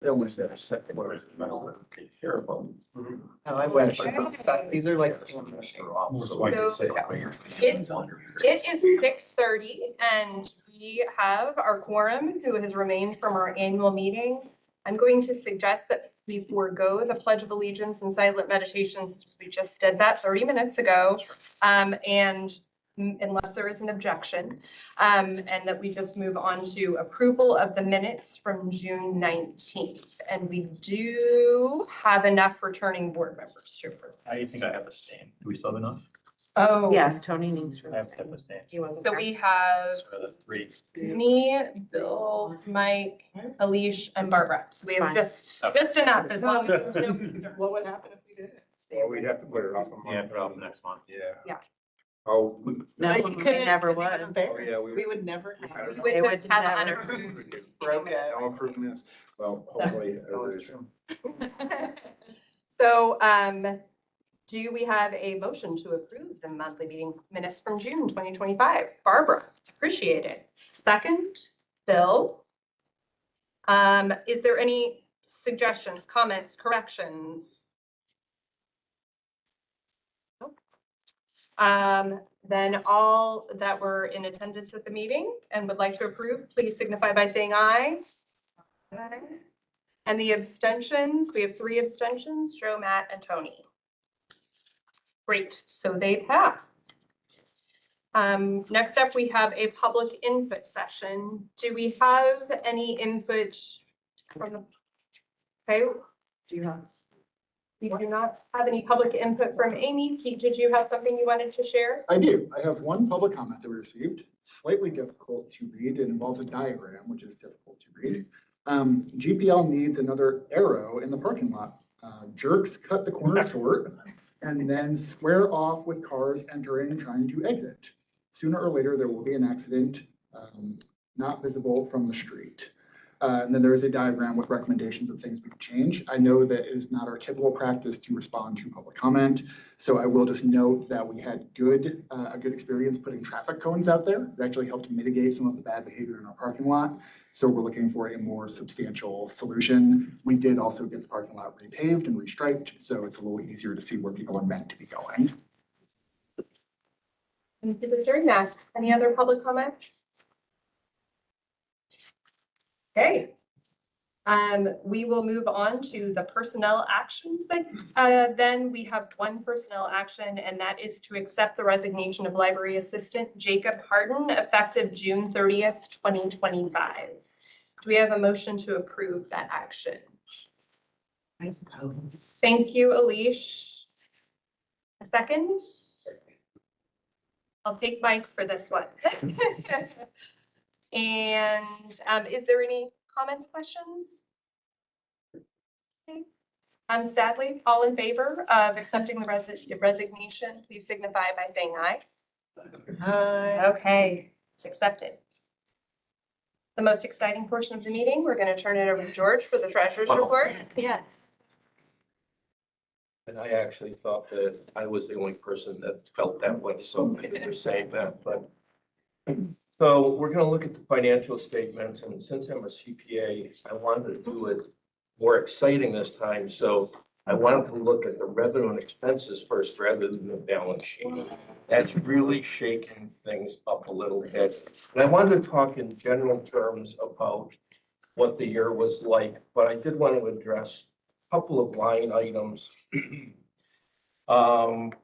They almost had a second where it's metal, take care of them. Oh, I wish. These are like stamp machines. So I can say. It is 6:30 and we have our quorum who has remained from our annual meeting. I'm going to suggest that we forego the Pledge of Allegiance and silent meditation since we just did that 30 minutes ago. And unless there is an objection, and that we just move on to approval of the minutes from June 19th. And we do have enough returning board members to approve. I think I have a stand. Do we still have enough? Oh. Yes, Tony needs I to. have a stand. So we have For the three. me, Bill, Mike, Alish, and Barbara. So we have Fine. just enough as long as there's no. What would happen if we did it? Well, we'd have to put it off a month. Yeah, put it off next month. Yeah. Yeah. Oh. No, Oh, he never was. yeah, We would never. have it. We They would just have never- unapproved. Broken. No improvements. Well, hopefully, everybody's. So, do we have a motion to approve the monthly meeting minutes from June 2025? Barbara, appreciate it. Second, Bill. Is there any suggestions, comments, corrections? Nope. Then all that were in attendance at the meeting and would like to approve, please signify by saying aye. Aye. And the abstentions, we have 3 abstentions, Joe, Matt, and Tony. Great, so they pass. Next up, we have a public input session. Do we have any input from the, okay, Do you have? we do not have any public input from Amy. Pete, did you have something you wanted to share? I do. I have one public comment that we received. It's slightly difficult to read. It involves a diagram, which is difficult to read. GPL needs another arrow in the parking lot. Jerks cut the corner short and then square off with cars entering, trying to exit. Sooner or later, there will be an accident, not visible from the street. And then there is a diagram with recommendations of things we could change. I know that it is not our typical practice to respond to public comment. So I will just note that we had a good experience putting traffic cones out there. It actually helped mitigate some of the bad behavior in our parking lot. So we're looking for a more substantial solution. We did also get the parking lot repaved and restriped, so it's a little easier to see where people are meant to be going. Thank you for sharing that. Any other public comment? Okay. We will move on to the personnel actions. Then we have one personnel action, and that is to accept the resignation of library assistant Jacob Harden effective June 30th, 2025. Do we have a motion to approve that action? I suppose. Thank you, Alish. A second? I'll take Mike for this one. And is there any comments, questions? Okay. Sadly, all in favor of accepting the resignation, please signify by saying aye. Okay, it's accepted. The most exciting portion of the meeting, we're going to turn it over to George for the treasurer's report. Yes. And I actually thought that I was the only person that felt that way, so thank you for saying that, but. So we're gonna look at the financial statements, and since I'm a CPA, I wanted to do it more exciting this time, so I wanted to look at the revenue and expenses first rather than the balance sheet. That's really shaking things up a little bit. And I wanted to talk in general terms about what the year was like, but I did want to address a couple of line items.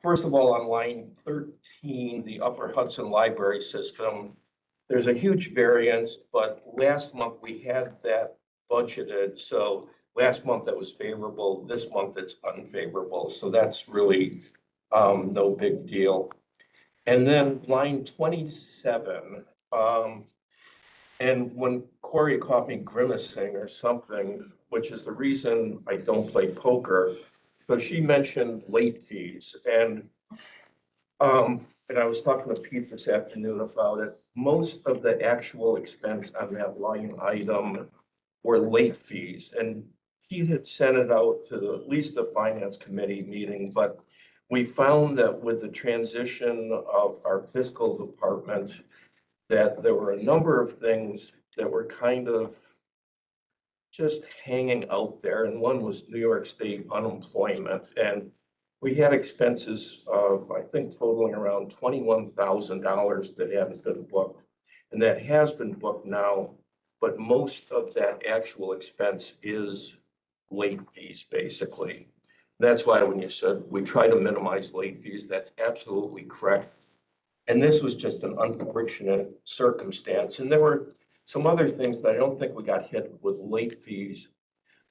First of all, on line 13, the Upper Hudson Library System, there's a huge variance, but last month we had that budgeted. So last month that was favorable, this month it's unfavorable. So that's really no big deal. And then line 27, and when Corey caught me grimacing or something, which is the reason I don't play poker, so she mentioned late fees, and I was talking to Pete this afternoon about it. Most of the actual expense on that line item were late fees, and he had sent it out to at least the finance committee meeting, but we found that with the transition of our fiscal department, that there were a number of things that were kind of just hanging out there, and one was New York State unemployment. And we had expenses of, I think, totaling around $21,000 that haven't been booked. And that has been booked now, but most of that actual expense is late fees, basically. That's why when you said we try to minimize late fees, that's absolutely correct. And this was just an unfortunate circumstance. And there were some other things that I don't think we got hit with late fees,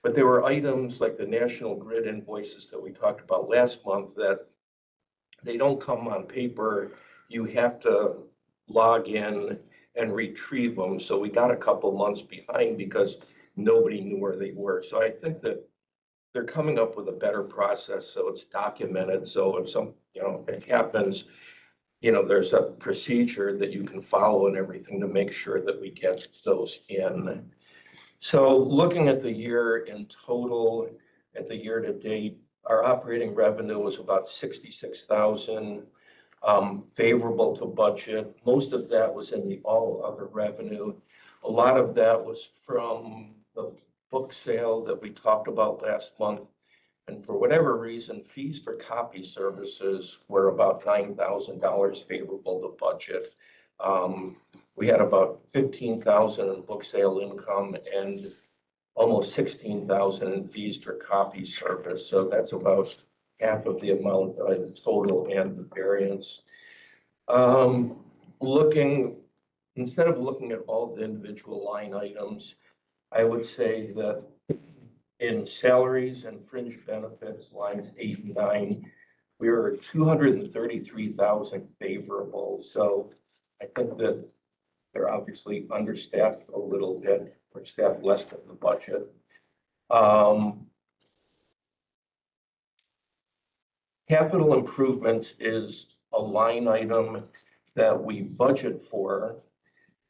but there were items like the National Grid invoices that we talked about last month that they don't come on paper. You have to log in and retrieve them. So we got a couple months behind because nobody knew where they were. So I think that they're coming up with a better process, so it's documented. So if it happens, there's a procedure that you can follow and everything to make sure that we get those in. So looking at the year in total, at the year to date, our operating revenue was about 66,000, favorable to budget. Most of that was in the all other revenue. A lot of that was from the book sale that we talked about last month. And for whatever reason, fees for copy services were about $9,000 favorable to budget. We had about 15,000 in book sale income and almost 16,000 in fees for copy service. So that's about half of the amount total and the variance. Instead of looking at all the individual line items, I would say that in salaries and fringe benefits, lines 8 and 9, we were 233,000 favorable. So I think that they're obviously understaffed a little bit, or staffed less than the budget. Capital improvements is a line item that we budget for,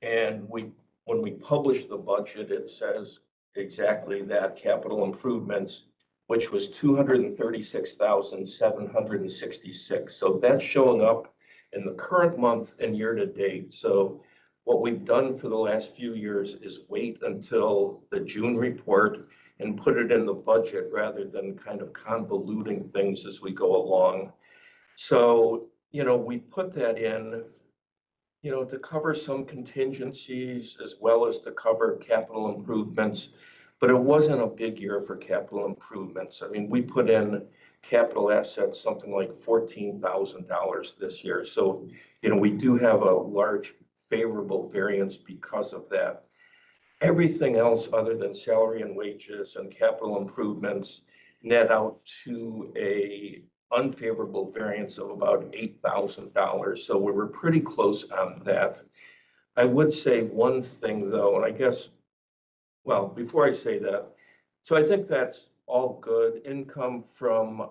and when we publish the budget, it says exactly that, capital improvements, which was 236,766. So that's showing up in the current month and year to date. So what we've done for the last few years is wait until the June report and put it in the budget rather than kind of convoluting things as we go along. So, we put that in, to cover some contingencies as well as to cover capital improvements. But it wasn't a big year for capital improvements. I mean, we put in capital assets, something like $14,000 this year. So, we do have a large favorable variance because of that. Everything else other than salary and wages and capital improvements net out to a unfavorable variance of about $8,000. So we were pretty close on that. I would say one thing though, and I guess, well, before I say that, so I think that's all good. Income from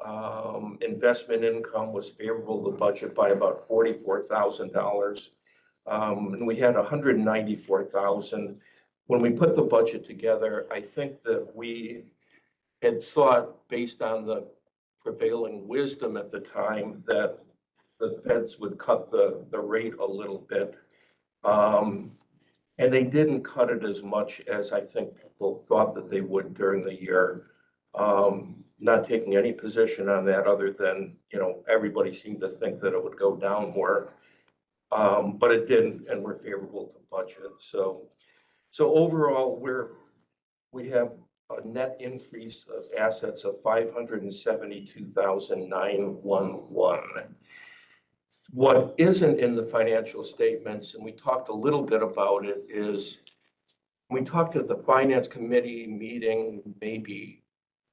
investment income was favorable to budget by about $44,000. And we had 194,000. When we put the budget together, I think that we had thought, based on the prevailing wisdom at the time, that the feds would cut the rate a little bit. And they didn't cut it as much as I think people thought that they would during the year. Not taking any position on that other than, everybody seemed to think that it would go down more. But it didn't, and we're favorable to budget. So overall, we have a net increase of assets of 572,911. What isn't in the financial statements, and we talked a little bit about it, is we talked at the finance committee meeting maybe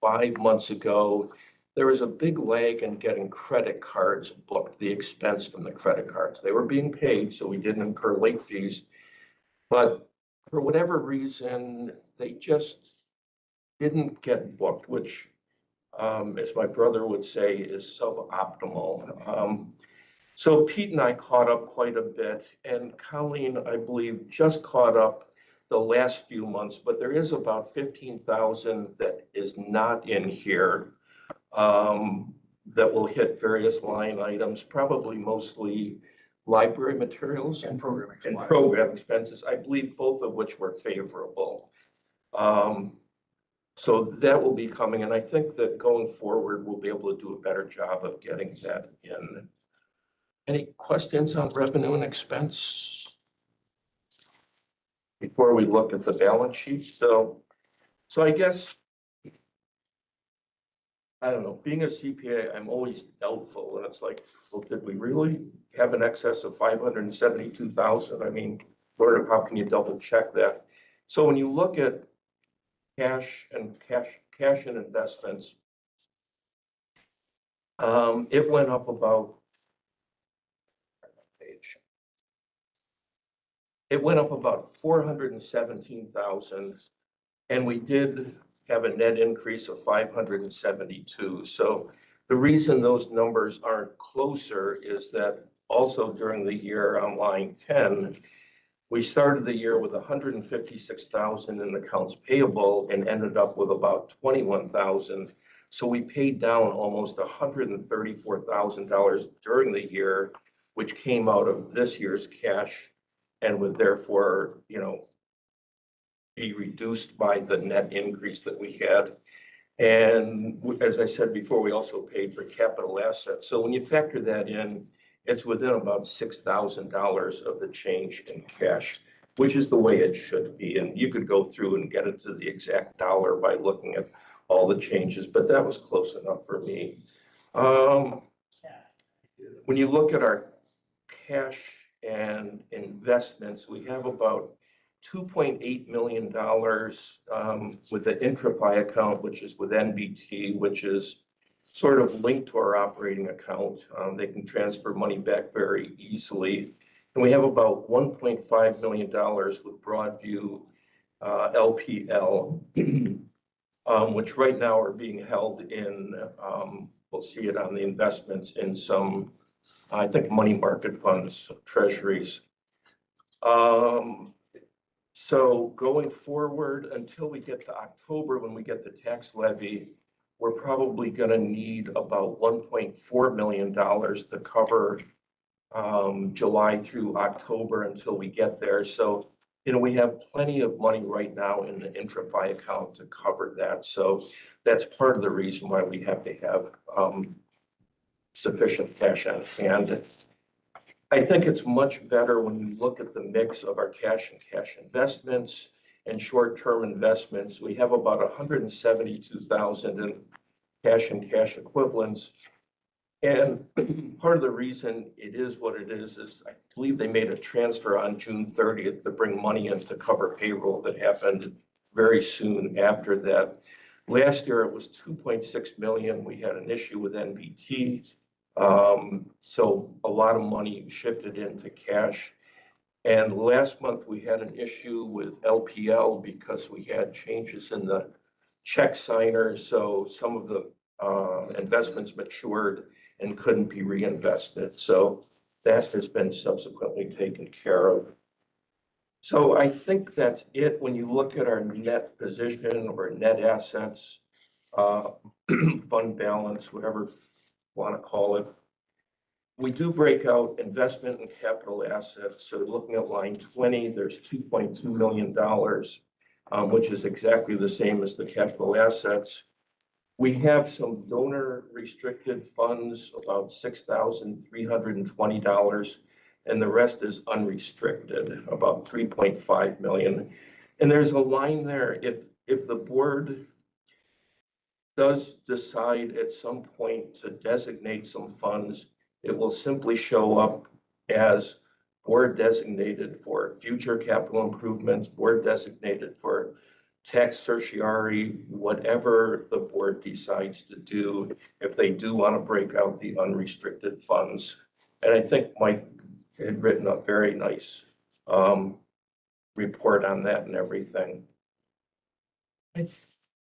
5 months ago. There was a big lag in getting credit cards booked, the expense from the credit cards. They were being paid, so we didn't incur late fees. But for whatever reason, they just didn't get booked, which, as my brother would say, is suboptimal. So Pete and I caught up quite a bit, and Colleen, I believe, just caught up the last few months, but there is about 15,000 that is not in here. That will hit various line items, probably mostly library materials And programming and supplies. program expenses, I believe both of which were favorable. So that will be coming, and I think that going forward, we'll be able to do a better job of getting that in. Any questions on revenue and expense? Before we look at the balance sheet, so I guess, I don't know, being a CPA, I'm always doubtful, and it's like, well, did we really have an excess of 572,000? I mean, sort of, how can you double check that? So when you look at cash and investments, it went up about, it went up about 417,000, and we did have a net increase of 572. So the reason those numbers aren't closer is that also during the year on line 10, we started the year with 156,000 in accounts payable and ended up with about 21,000. So we paid down almost $134,000 during the year, which came out of this year's cash and would therefore, be reduced by the net increase that we had. And as I said before, we also paid for capital assets. So when you factor that in, it's within about $6,000 of the change in cash, which is the way it should be. And you could go through and get it to the exact dollar by looking at all the changes, but that was close enough for me. When you look at our cash and investments, we have about $2.8 million with the IntraFi account, which is with NBT, which is sort of linked to our operating account. They can transfer money back very easily. And we have about $1.5 million with Broadview LPL, which right now are being held in, we'll see it on the investments in some, I think, money market funds, treasuries. So going forward, until we get to October, when we get the tax levy, we're probably gonna need about $1.4 million to cover July through October until we get there. So, we have plenty of money right now in the IntraFi account to cover that. So that's part of the reason why we have to have sufficient cash on hand. I think it's much better when you look at the mix of our cash and cash investments and short-term investments. We have about 172,000 in cash and cash equivalents. And part of the reason it is what it is I believe they made a transfer on June 30th to bring money in to cover payroll that happened very soon after that. Last year, it was 2.6 million. We had an issue with NBT. So a lot of money shifted into cash. And last month, we had an issue with LPL because we had changes in the check signers. So some of the investments matured and couldn't be reinvested. So that has been subsequently taken care of. So I think that's it. When you look at our net position or net assets, fund balance, whatever you want to call it, we do break out investment and capital assets. So looking at line 20, there's $2.2 million, which is exactly the same as the capital assets. We have some donor restricted funds, about $6,320, and the rest is unrestricted, about 3.5 million. And there's a line there, if the board does decide at some point to designate some funds, it will simply show up as board designated for future capital improvements, board designated for tax certiorari, whatever the board decides to do, if they do want to break out the unrestricted funds. And I think Mike had written a very nice report on that and everything. I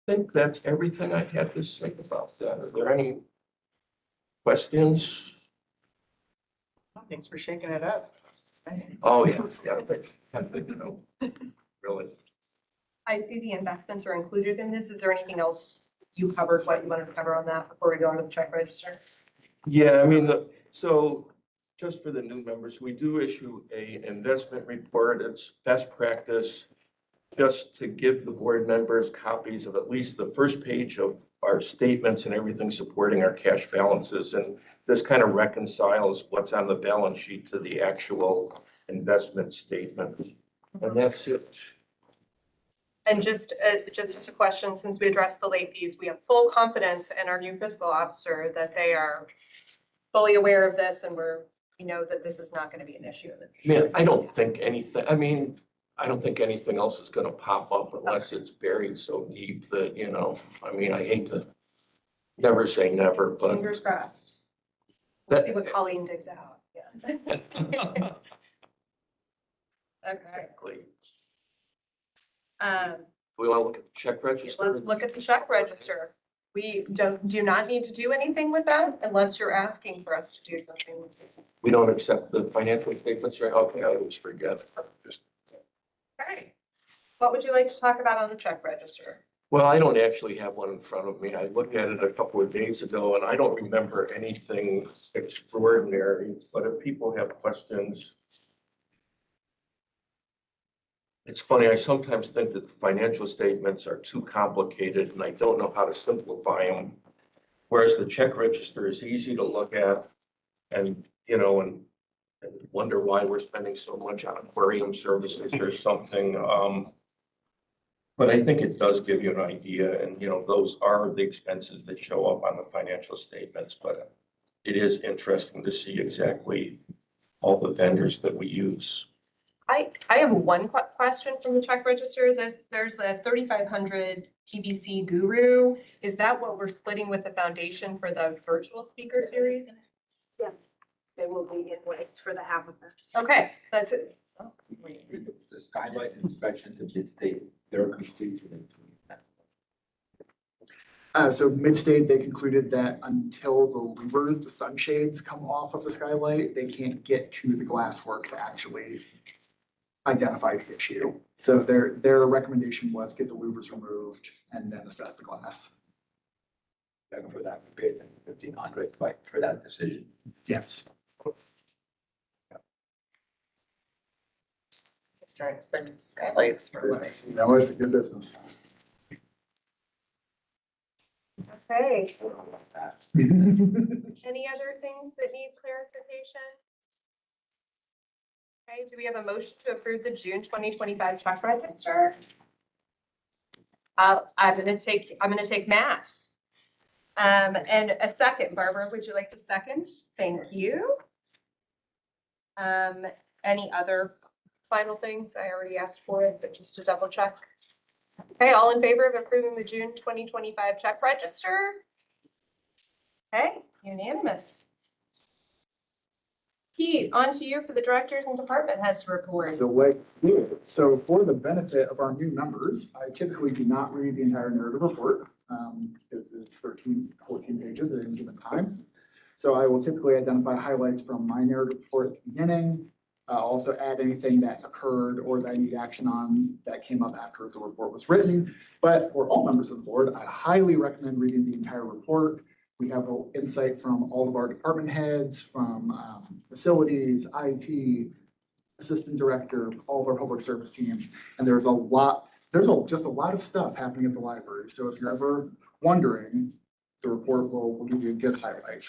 think that's everything I had to say about that. Are there any questions? Thanks for shaking it up. Oh, yeah, really. I see the investments are included in this. Is there anything else you covered, what you wanted to cover on that before we go into the check register? Yeah, I mean, so just for the new members, we do issue a investment report. It's best practice just to give the board members copies of at least the first page of our statements and everything supporting our cash balances. And this kind of reconciles what's on the balance sheet to the actual investment statement. And that's it. And just as a question, since we addressed the late fees, we have full confidence in our new fiscal officer that they are fully aware of this and we know that this is not going to be an issue in the future. Man, I don't think anything else is gonna pop up unless it's buried so deep that, I hate to never say never, but Fingers crossed. that, See what Colleen digs out. Yeah. Okay. exactly. Um, We wanna look at the check register? let's look at the check register. We do not need to do anything with that unless you're asking for us to do something with it. We don't accept the financial statements, right? Okay, I always forget. Okay. What would you like to talk about on the check register? Well, I don't actually have one in front of me. I looked at it a couple of days ago and I don't remember anything extraordinary, but if people have questions. It's funny, I sometimes think that the financial statements are too complicated and I don't know how to simplify them. Whereas the check register is easy to look at and, and wonder why we're spending so much on aquarium services or something. But I think it does give you an idea and, those are the expenses that show up on the financial statements, but it is interesting to see exactly all the vendors that we use. I have one question from the check register. There's the 3,500 PBC Guru. Is that what we're splitting with the foundation for the virtual speaker series? Yes, they will be invoiced for the half of that. Okay, that's it. The skylight inspection to mid-state, they're completed in 2010. So mid-state, they concluded that until the louvers, the sunshades come off of the skylight, they can't get to the glasswork to actually identify the issue. So their recommendation was get the louvers removed and then assess the glass. And for that, we paid them 1,500 for that decision. Yes. Starting spending skylights for money. It's a good business. Okay. That. Any other things that need clarification? Okay, do we have a motion to approve the June 2025 check register? I'm gonna take Matt. And a second. Barbara, would you like to second? Thank you. Any other final things? I already asked for it, but just to double check. Okay, all in favor of approving the June 2025 check register? Okay, unanimous. Pete, on to you for the directors and department heads report. So for the benefit of our new members, I typically do not read the entire narrative report, because it's 13, 14 pages at any given time. So I will typically identify highlights from my narrative report at the beginning, also add anything that occurred or that I need action on that came up after the report was written. But for all members of the board, I highly recommend reading the entire report. We have insight from all of our department heads, from facilities, IT, assistant director, all of our public service team. And there's just a lot of stuff happening at the library. So if you're ever wondering, the report will give you a good highlight.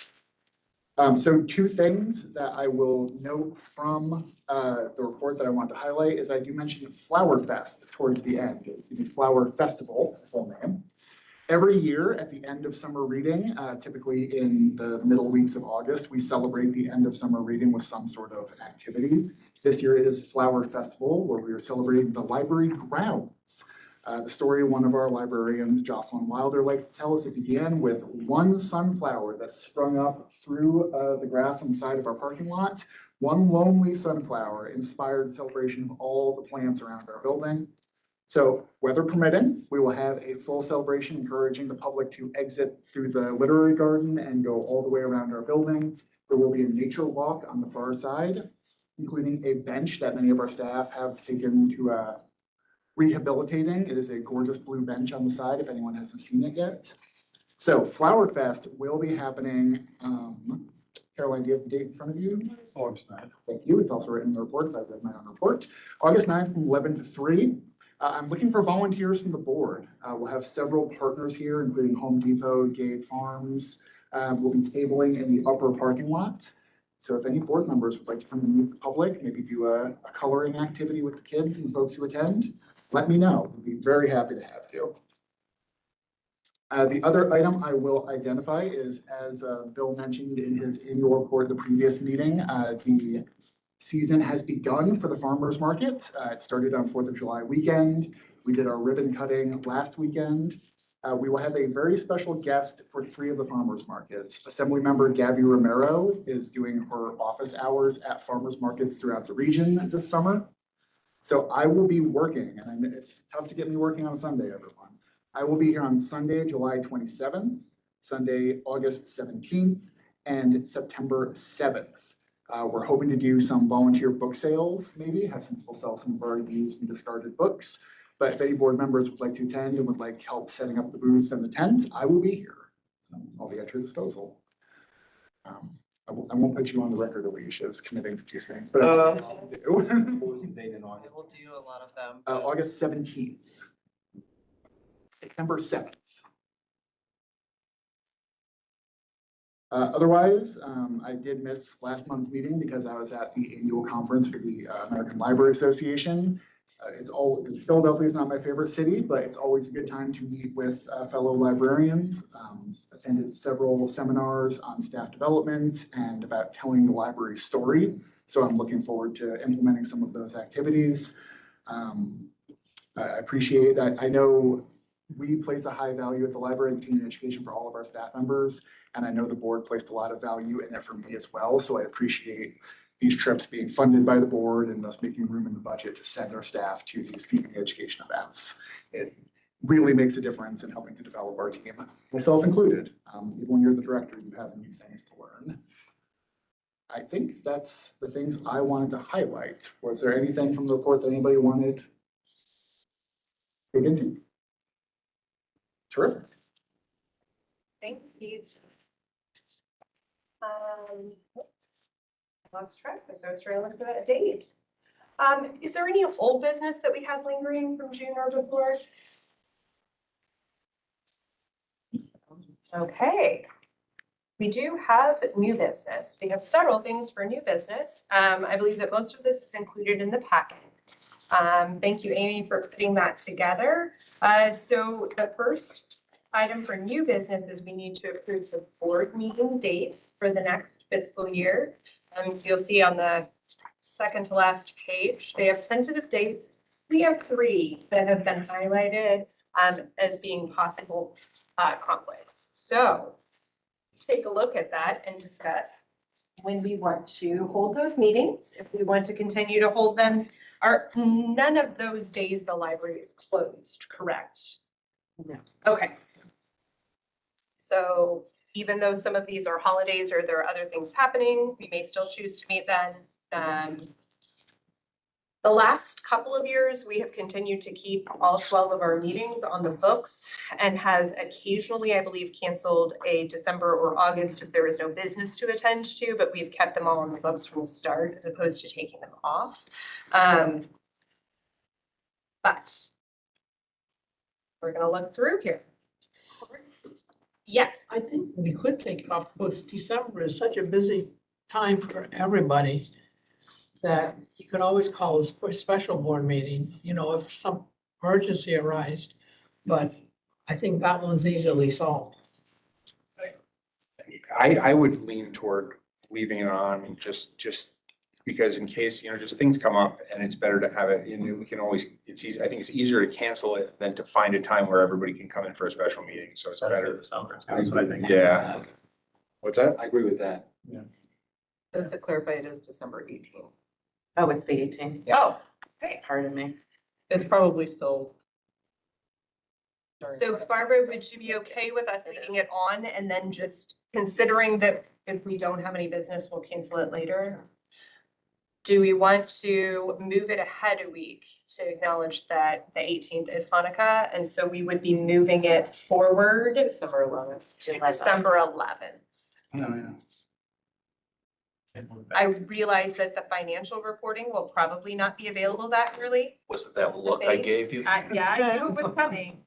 So two things that I will note from the report that I want to highlight is I do mention Flower Fest towards the end. It's the Flower Festival, full name. Every year at the end of summer reading, typically in the middle weeks of August, we celebrate the end of summer reading with some sort of activity. This year it is Flower Festival, where we are celebrating the library grounds. The story one of our librarians, Jocelyn Wilder, likes to tell us, it began with one sunflower that sprung up through the grass on the side of our parking lot. One lonely sunflower inspired celebration of all the plants around our building. So weather permitting, we will have a full celebration encouraging the public to exit through the literary garden and go all the way around our building. There will be a nature walk on the far side, including a bench that many of our staff have taken to rehabilitating. It is a gorgeous blue bench on the side if anyone hasn't seen it yet. So Flower Fest will be happening, Caroline, do you have the date in front of you? August 9th. Thank you. It's also written in the report, so I've read my own report. August 9th from 11 to 3. I'm looking for volunteers from the board. We'll have several partners here, including Home Depot, Gade Farms. We'll be tabling in the upper parking lot. So if any board members would like to come and meet the public, maybe do a coloring activity with the kids and folks who attend, let me know. We'd be very happy to have you. The other item I will identify is, as Bill mentioned in his annual report at the previous meeting, the season has begun for the farmers market. It started on 4th of July weekend. We did our ribbon cutting last weekend. We will have a very special guest for 3 of the farmers markets. Assemblymember Gabby Romero is doing her office hours at farmers markets throughout the region this summer. So I will be working, and it's tough to get me working on a Sunday, everyone. I will be here on Sunday, July 27th, Sunday, August 17th, and September 7th. We're hoping to do some volunteer book sales, maybe have some people sell some of our used and discarded books. But if any board members would like to attend and would like help setting up the booth and the tent, I will be here. So I'll be at your disposal. I won't put you on the record, Alicia, as committing to these things, but I do. I will do a lot of them. August 17th. September 7th. Otherwise, I did miss last month's meeting because I was at the annual conference for the American Library Association. Philadelphia is not my favorite city, but it's always a good time to meet with fellow librarians. Attended several seminars on staff development and about telling the library's story. So I'm looking forward to implementing some of those activities. I appreciate that. I know we place a high value at the library in continuing education for all of our staff members, and I know the board placed a lot of value in it for me as well. So I appreciate these trips being funded by the board and us making room in the budget to send our staff to these community education events. It really makes a difference in helping to develop our team, myself included. Even when you're the director, you have new things to learn. I think that's the things I wanted to highlight. Was there anything from the report that anybody wanted to dig into? Terrific. Thank you. Lost track, so I was trying to look for that date. Is there any old business that we have lingering from June or before? Okay. We do have new business. We have several things for new business. I believe that most of this is included in the packet. Thank you, Amy, for putting that together. So the first item for new business is we need to approve the board meeting dates for the next fiscal year. So you'll see on the second to last page, they have tentative dates. We have 3 that have been highlighted as being possible conflicts. So let's take a look at that and discuss when we want to hold those meetings. If we want to continue to hold them, none of those days the library is closed, correct? No. Okay. So even though some of these are holidays or there are other things happening, we may still choose to meet then. The last couple of years, we have continued to keep all 12 of our meetings on the books and have occasionally, I believe, canceled a December or August if there was no business to attend to, but we've kept them all on the books from the start as opposed to taking them off. But we're gonna look through here. Yes. I think we could take it off because December is such a busy time for everybody that you could always call a special board meeting, you know, if some emergency arises. But I think that one's easily solved. I would lean toward leaving it on just because in case, just things come up and it's better to have it, we can always, it's easy. I think it's easier to cancel it than to find a time where everybody can come in for a special meeting. So it's better. The summer. That's what I think. Yeah. What's that? I agree with that. Just to clarify, it is December 18th. Oh, it's the 18th. Oh, okay. Pardon me. It's probably still. So Barbara, would you be okay with us leaving it on and then just considering that if we don't have any business, we'll cancel it later? Do we want to move it ahead a week to acknowledge that the 18th is Hanukkah? And so we would be moving it forward December 11th. to December 11th. No, I realize that the financial reporting will probably not be available that early. Was it that look I gave you? Yeah, I knew it was coming.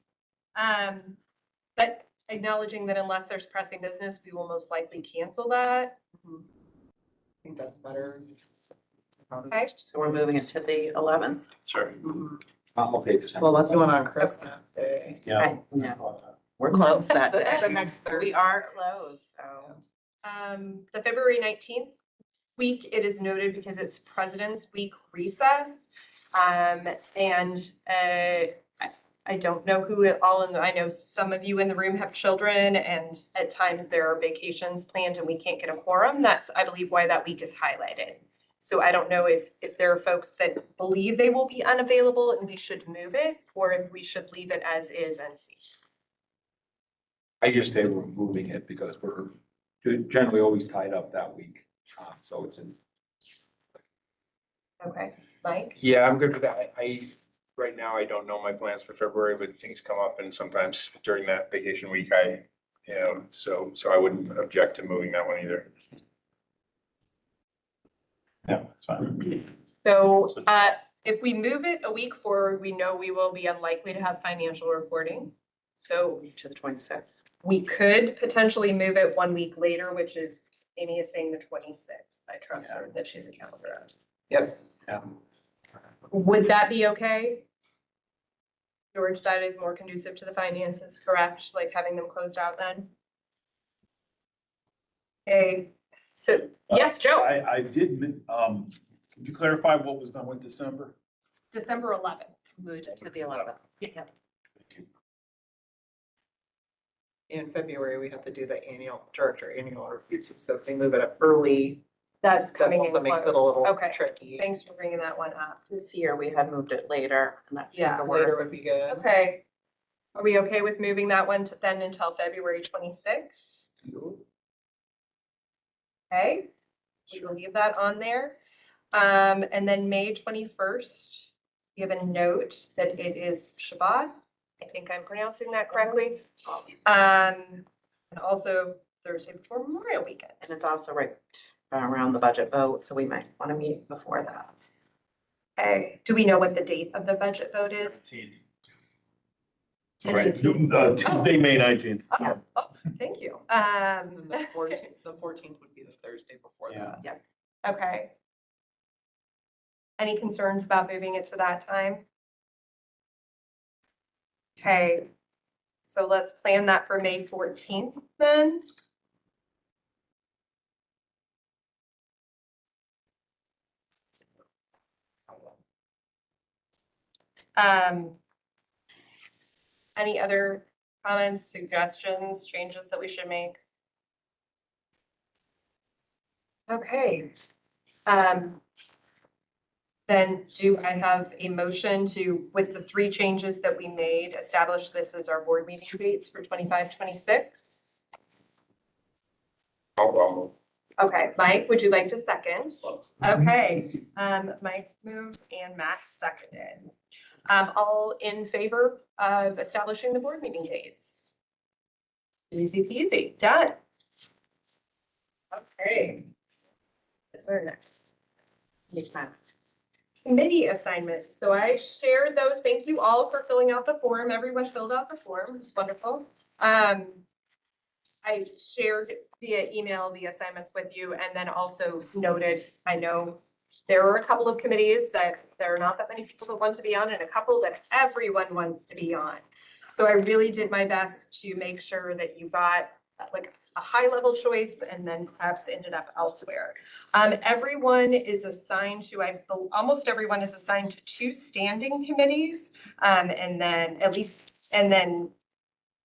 But acknowledging that unless there's pressing business, we will most likely cancel that. I think that's better. Okay. So we're moving it to the 11th. Sure. I'm okay, December. Well, unless you want on Christmas Day. Yeah. No, we're closed that day. The next Thursday. We are closed, so. The February 19th week, it is noted because it's President's Week recess. I don't know who it all, I know some of you in the room have children and at times there are vacations planned and we can't get a quorum. That's, I believe, why that week is highlighted. So I don't know if there are folks that believe they will be unavailable and we should move it, or if we should leave it as is and see. I just say we're moving it because we're generally always tied up that week. So it's in. Okay, Mike? Yeah, I'm good with that. Right now, I don't know my plans for February, but things come up and sometimes during that vacation week, so I wouldn't object to moving that one either. Yeah, that's fine. So if we move it a week forward, we know we will be unlikely to have financial reporting. So To the 26th. we could potentially move it 1 week later, which is, Amy is saying the 26th. I trust her that she's a calendar out. Yep. Yeah. Would that be okay? George, that is more conducive to the finances, correct? Like having them closed out then? Okay, so, yes, Joe, I did, can you clarify what was done with December? December 11th. Moved it to the 11th. Yep. In February, we have to do the director annual reviews, so if they move it up early, That's that coming in also makes it a close. little Okay, tricky. thanks for bringing that one up. This year, we had moved it later, and that seemed Yeah, to Later work. would be good. Okay. Are we okay with moving that one to then until February 26th? Okay, we will leave that on there. And then May 21st, you have a note that it is Shabbat. I think I'm pronouncing that correctly. And also Thursday before Memorial Weekend. And it's also right around the budget vote, so we might want to meet before that. Okay, do we know what the date of the budget vote is? Right, Tuesday, May 19th. Oh, thank you. And then the 14th would be the Thursday before Yeah. that. Okay. Any concerns about moving it to that time? Okay, so let's plan that for May 14th then. Any other comments, suggestions, changes that we should make? Okay. Then do I have a motion to, with the 3 changes that we made, establish this as our board meeting dates for 25, 26? I'll Okay, Mike, would you like to second? Okay, Mike moved and Matt seconded. All in favor of establishing the board meeting dates? Easy peasy, done. Okay. What's our next? Committee assignments. So I shared those. Thank you all for filling out the form. Everyone filled out the form. It's wonderful. I shared via email the assignments with you and then also noted, I know there are a couple of committees that there are not that many people that want to be on and a couple that everyone wants to be on. So I really did my best to make sure that you got like a high level choice and then perhaps ended up elsewhere. Everyone is assigned to, almost everyone is assigned to 2 standing committees. And then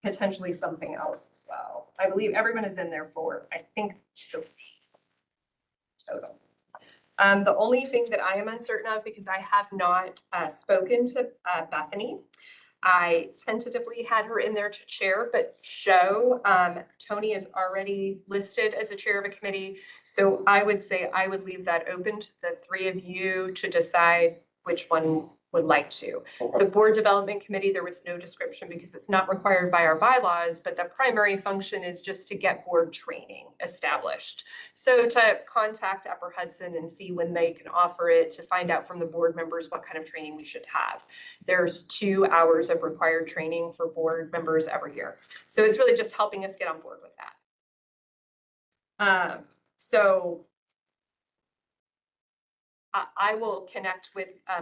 potentially something else as well. I believe everyone is in there for, I think, total. The only thing that I am uncertain of, because I have not spoken to Bethany, I tentatively had her in there to chair, but Joe, Tony is already listed as a chair of a committee. So I would say I would leave that open to the 3 of you to decide which one would like to. Okay. The Board Development Committee, there was no description because it's not required by our bylaws, but the primary function is just to get board training established. So to contact Upper Hudson and see when they can offer it, to find out from the board members what kind of training we should have. There's 2 hours of required training for board members every year. So it's really just helping us get on board with that. So I will connect with I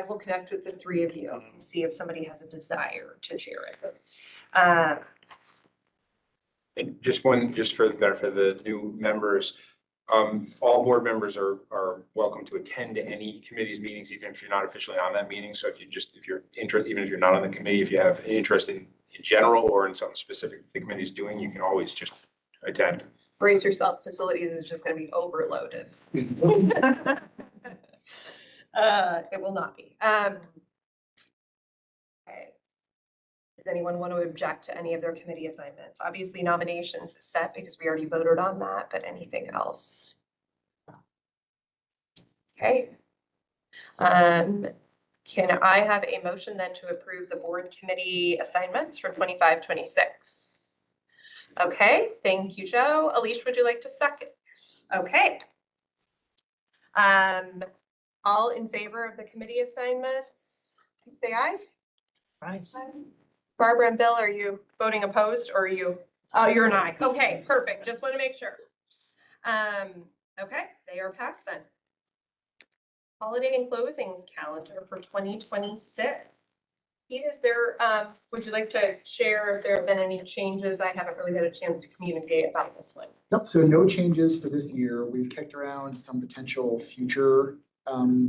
will connect with the 3 of you and see if somebody has a desire to share it. And just for the benefit of the new members, all board members are welcome to attend any committee's meetings, even if you're not officially on that meeting. So if you're interested, even if you're not on the committee, if you have any interest in general or in something specific the committee's doing, you can always just attend. Brace yourself, facilities is just gonna be overloaded. It will not be. Okay. Does anyone want to object to any of their committee assignments? Obviously nominations is set because we already voted on that, but anything else? Okay. Can I have a motion then to approve the board committee assignments for 25-26? Okay, thank you, Joe. Alicia, would you like to second? Okay. All in favor of the committee assignments, please say aye. Right. Barbara and Bill, are you voting opposed or are you? Oh, you're an aye. Okay, perfect. Just want to make sure. Okay, they are passed then. Holiday and closings calendar for 2026. Pete, is there, would you like to share if there have been any changes? I haven't really had a chance to communicate about this one. Yep, so no changes for this year. We've kicked around some potential future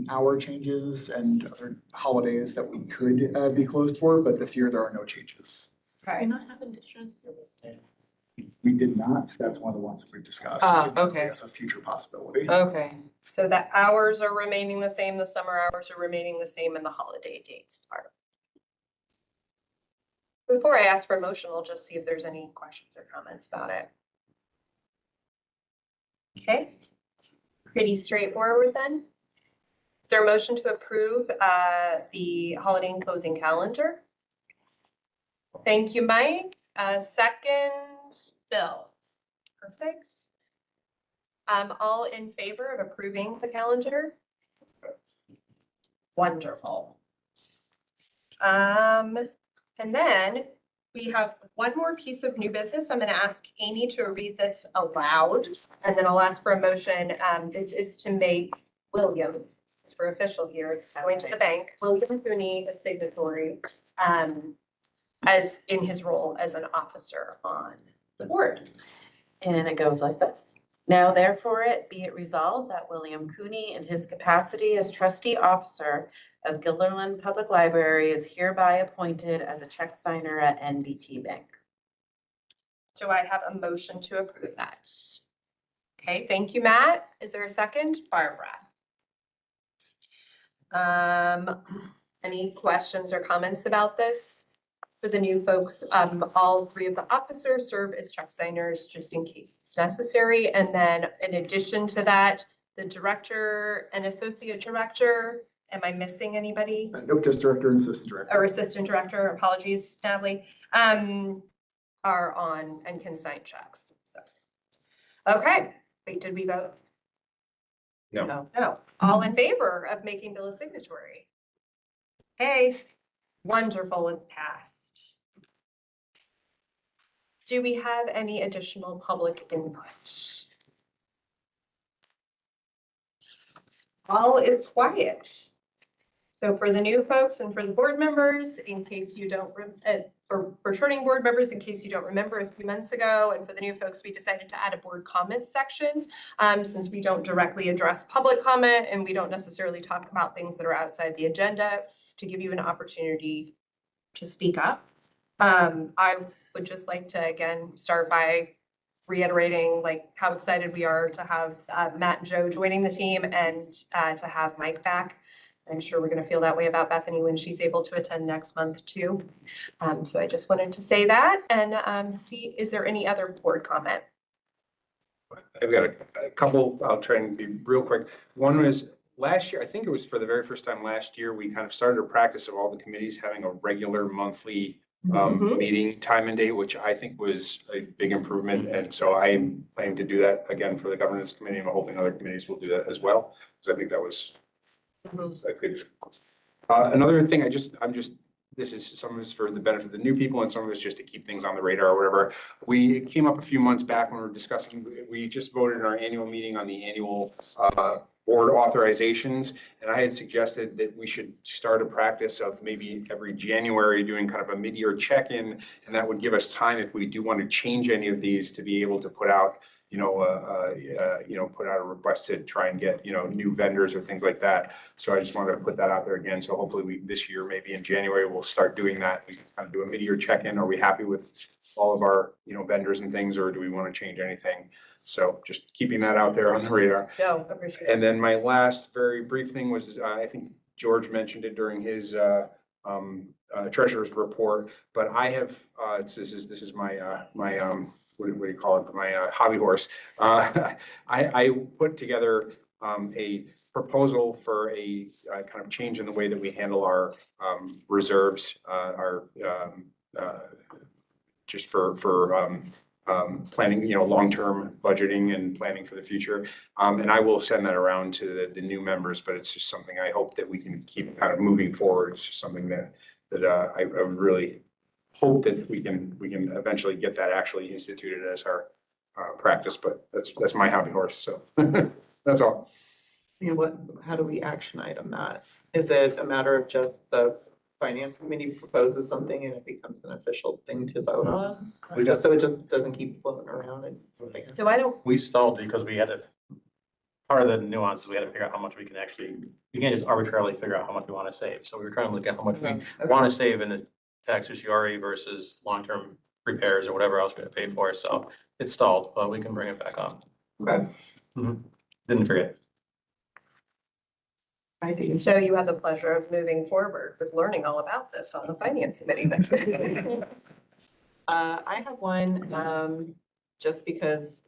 hour changes and other holidays that we could be closed for, but this year there are no changes. Okay. not having insurance service day. We did not. That's one of the ones that we've discussed. Okay. As a future possibility. Okay. So the hours are remaining the same, the summer hours are remaining the same, and the holiday dates are. Before I ask for a motion, I'll just see if there's any questions or comments about it. Okay, pretty straightforward then. Is there a motion to approve the holiday and closing calendar? Thank you, Mike. Second, Bill. Perfect. All in favor of approving the calendar? Wonderful. And then we have one more piece of new business. I'm going to ask Amy to read this aloud, and then I'll ask for a motion. This is to make William, as we're official here, it's going to the bank, William Cooney, a signatory, as in his role as an officer on the board. And it goes like this. Now therefore be it resolved that William Cooney in his capacity as trustee officer of Guilderland Public Library is hereby appointed as a check signer at NBT Bank. Do I have a motion to approve that? Okay, thank you, Matt. Is there a second? Barbara. Any questions or comments about this? For the new folks, all 3 of the officers serve as check signers just in case it's necessary. And then in addition to that, the director and associate director, am I missing anybody? Nope, just director and assistant director. Or assistant director, apologies, Natalie, are on and can sign checks, so. Okay, wait, did we vote? No. No, all in favor of making Bill a signatory? Hey, wonderful, it's passed. Do we have any additional public input? All is quiet. So for the new folks and for the board members, in case you don't, for returning board members, in case you don't remember a few months ago, and for the new folks, we decided to add a board comments section since we don't directly address public comment and we don't necessarily talk about things that are outside the agenda, to give you an opportunity to speak up. I would just like to, again, start by reiterating like how excited we are to have Matt and Joe joining the team and to have Mike back. I'm sure we're going to feel that way about Bethany when she's able to attend next month too. So I just wanted to say that and see, is there any other board comment? I've got a couple, I'll try and be real quick. One is, last year, I think it was for the very first time last year, we kind of started a practice of all the committees having a regular monthly Mhm. meeting time and date, which I think was a big improvement. And so I am planning to do that again for the governance committee. and I'm hoping other committees will do that as well, because I think that was a good. Another thing, this is, some of it's for the benefit of the new people and some of it's just to keep things on the radar or whatever. We came up a few months back when we were discussing, we just voted in our annual meeting on the annual board authorizations. And I had suggested that we should start a practice of maybe every January doing kind of a mid-year check-in. And that would give us time if we do want to change any of these to be able to put out, put out a request to try and get, new vendors or things like that. So I just wanted to put that out there again. So hopefully this year, maybe in January, we'll start doing that. We can kind of do a mid-year check-in. Are we happy with all of our, vendors and things, or do we want to change anything? So just keeping that out there on the radar. No, appreciate it. And then my last very brief thing was, I think George mentioned it during his treasurer's report, but I have, this is my, what do you call it? My hobby horse. I put together a proposal for a kind of change in the way that we handle our reserves, just for planning, long-term budgeting and planning for the future. And I will send that around to the new members, but it's just something I hope that we can keep kind of moving forward. It's just something that I would really hope that we can eventually get that actually instituted as our practice, but that's my hobby horse, so that's all. How do we action item that? Is it a matter of just the finance committee proposes something and it becomes an official thing to vote on? So it just doesn't keep floating around and something. So I don't, We stalled because we had to, part of the nuances, we had to figure out how much we can actually, you can't just arbitrarily figure out how much we want to save. So we were trying to look at how much we want to save in the tax UCRA versus long-term repairs or whatever else we're gonna pay for. So it stalled, but we can bring it back on. Okay. Didn't forget. I do. so you had the pleasure of moving forward with learning all about this on the finance committee then. I have one, just because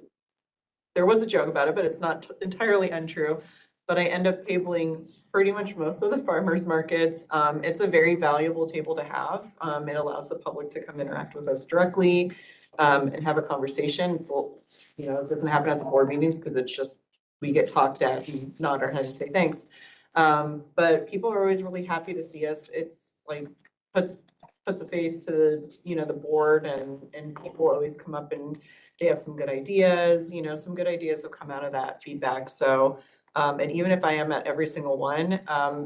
there was a joke about it, but it's not entirely untrue. But I end up tabling pretty much most of the farmers markets. It's a very valuable table to have. It allows the public to come interact with us directly, and have a conversation. It doesn't happen at the board meetings because it's just, we get talked at and nod our head and say thanks. But people are always really happy to see us. It's like, puts a face to, the board, and people always come up and they have some good ideas, some good ideas have come out of that feedback. So, and even if I am at every single one,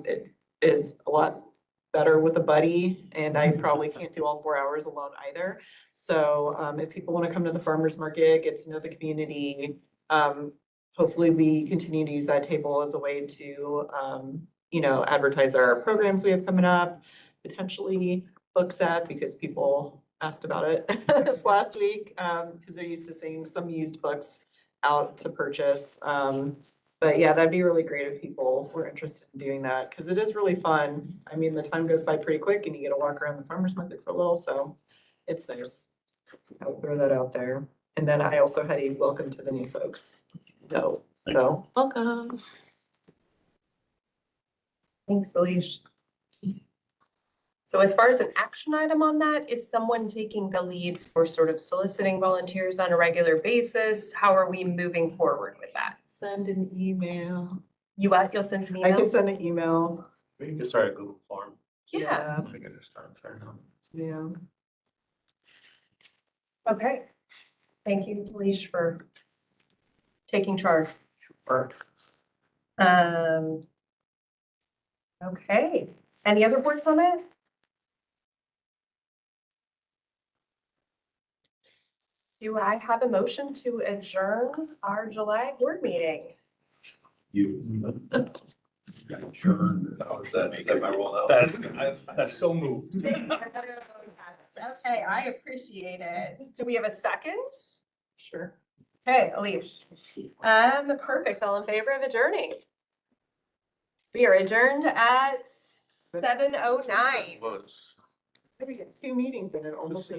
it is a lot better with a buddy, and I probably can't do all 4 hours alone either. So, if people want to come to the farmers market, get to know the community, hopefully we continue to use that table as a way to, advertise our programs we have coming up, potentially BookSat, because people asked about it this last week, because they're used to seeing some used books out to purchase. But yeah, that'd be really great if people were interested in doing that, because it is really fun. I mean, the time goes by pretty quick and you get to walk around the farmer's market for a little, so it's nice. I'll throw that out there. And then I also had a welcome to the new folks. So welcome. Thanks, Alicia. So as far as an action item on that, is someone taking the lead for sort of soliciting volunteers on a regular basis? How are we moving forward with that? Send an email. You'll send an I email? can send an email. We can start a Google form. Yeah, We can just start there. Yeah. okay. Thank you, Alicia, for taking charge. Sure. Okay, any other board comment? Do I have a motion to adjourn our July board meeting? Sure. Is that my role now? That's so moved. Okay, I appreciate it. Do we have a second? Sure. Okay, Alicia. Perfect. All in favor of adjourning? We are adjourned at 7:09. Was. We get 2 meetings and it almost.